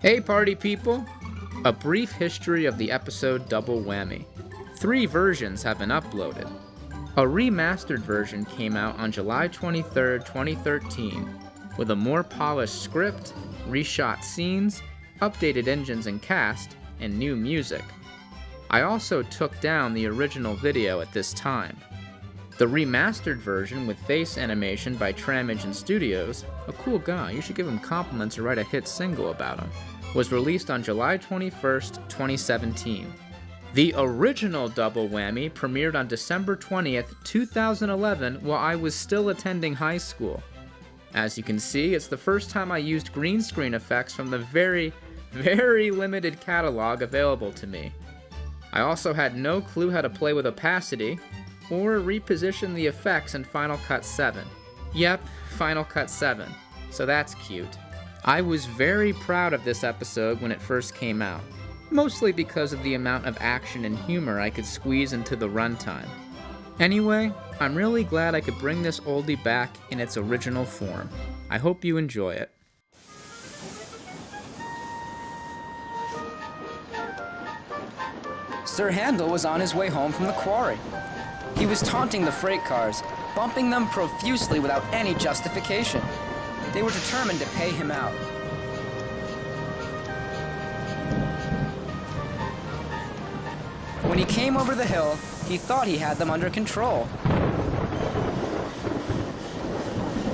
Hey party people! A brief history of the episode Double Whammy. 3 versions have been uploaded. A remastered version came out on July 23, 2013, with a more polished script, reshot scenes, updated engines and cast, and new music. I also took down the original video at this time. The remastered version with face animation by TramEngineStudios, a cool guy, you should give him compliments or write a hit single about him, was released on July 21st, 2017. The original Double Whammy premiered on December 20th, 2011 while I was still attending high school. As you can see, it's the first time I used green screen effects from the very, very limited catalog available to me. I also had no clue how to play with opacity, or reposition the effects in Final Cut 7. Yep, Final Cut 7. So that's cute. I was very proud of this episode when it first came out, mostly because of the amount of action and humor I could squeeze into the runtime. Anyway, I'm really glad I could bring this oldie back in its original form. I hope you enjoy it. Sir Handel was on his way home from the quarry. He was taunting the freight cars, bumping them profusely without any justification. They were determined to pay him out. When he came over the hill, he thought he had them under control.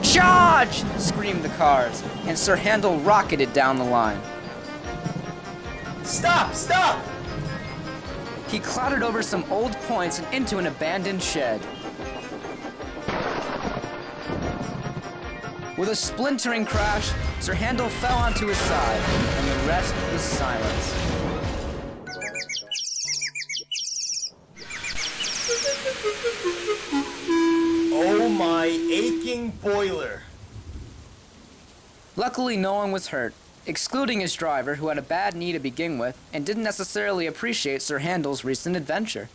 "Charge!" screamed the cars, and Sir Handel rocketed down the line. Stop! Stop! He clattered over some old points and into an abandoned shed. With a splintering crash, Sir Handel fell onto his side, and the rest was silence. Oh my aching boiler! Luckily, no one was hurt, excluding his driver, who had a bad knee to begin with and didn't necessarily appreciate Sir Handel's recent adventure.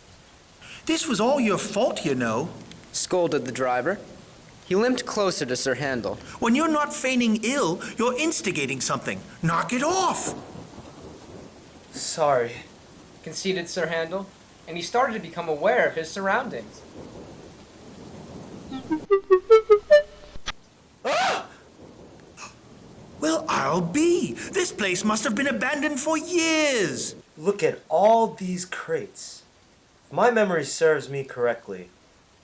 This was all your fault, you know. Scolded the driver. He limped closer to Sir Handel. When you're not feigning ill, you're instigating something. Knock it off! Sorry. Conceded Sir Handel, and he started to become aware of his surroundings. Ah! Well, I'll be. This place must have been abandoned for years. Look at all these crates. If my memory serves me correctly,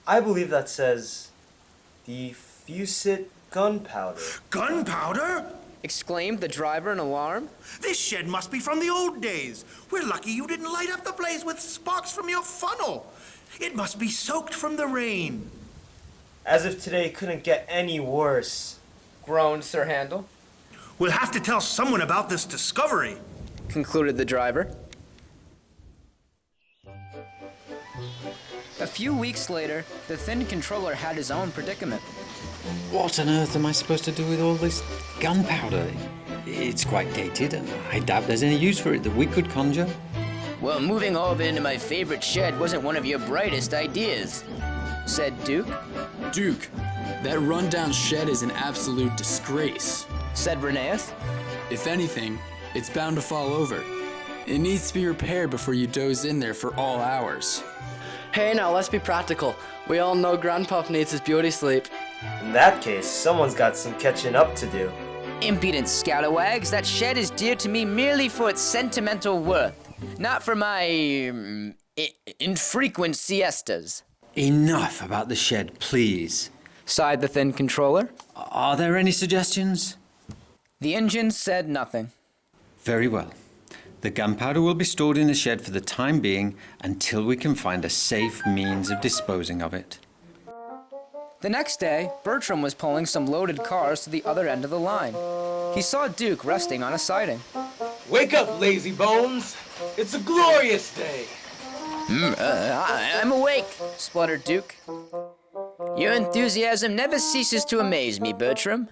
I believe that says diffusate gunpowder. Gunpowder? Exclaimed the driver in alarm. This shed must be from the old days. We're lucky you didn't light up the place with sparks from your funnel. It must be soaked from the rain. As if today couldn't get any worse. Groaned Sir Handel. We'll have to tell someone about this discovery. Concluded the driver. A few weeks later, the thin controller had his own predicament. What on earth am I supposed to do with all this gunpowder? It's quite dated, and I doubt there's any use for it that we could conjure. Well, moving all of it into my favorite shed wasn't one of your brightest ideas, said Duke. Duke, that rundown shed is an absolute disgrace, Said Rheneas. If anything, it's bound to fall over. It needs to be repaired before you doze in there for all hours. Hey now, let's be practical. We all know Grandpop needs his beauty sleep. In that case, someone's got some catching up to do. Impudent scalawags, that shed is dear to me merely for its sentimental worth, not for my infrequent siestas. Enough about the shed, please. Sighed the thin controller. Are there any suggestions? The engine said nothing. Very well. The gunpowder will be stored in the shed for the time being until we can find a safe means of disposing of it. The next day, Bertram was pulling some loaded cars to the other end of the line. He saw Duke resting on a siding. Wake up, lazy bones! It's a glorious day! I'm awake, spluttered Duke. Your enthusiasm never ceases to amaze me, Bertram.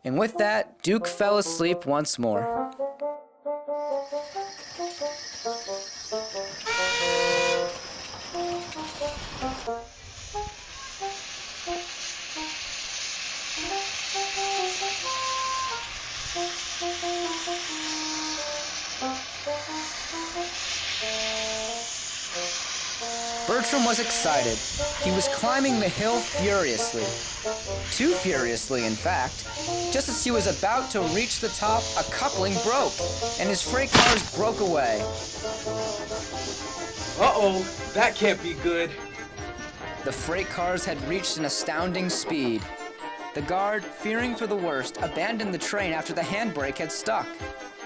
And with that, Duke fell asleep once more. Bertram was excited. He was climbing the hill furiously. Too furiously, in fact. Just as he was about to reach the top, a coupling broke, and his freight cars broke away. Uh-oh, that can't be good. The freight cars had reached an astounding speed. The guard, fearing for the worst, abandoned the train after the handbrake had stuck.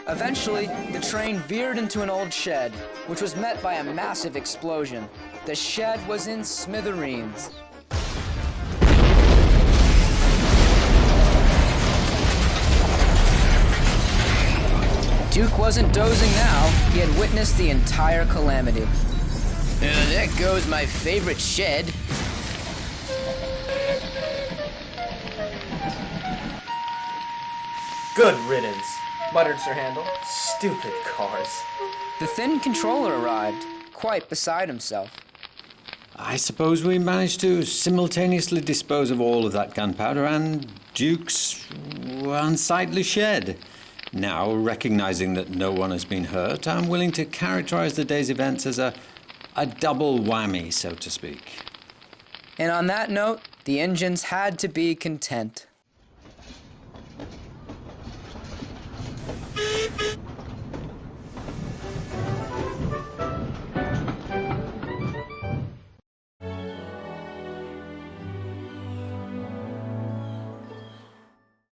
Eventually, the train veered into an old shed, which was met by a massive explosion. The shed was in smithereens. Duke wasn't dozing now. He had witnessed the entire calamity. There goes my favorite shed. Good riddance. muttered Sir Handel. Stupid cars. The thin controller arrived, quite beside himself. I suppose we managed to simultaneously dispose of all of that gunpowder and Duke's unsightly shed. Now, recognizing that no one has been hurt, I'm willing to characterize the day's events as a double whammy, so to speak. And on that note, the engines had to be content.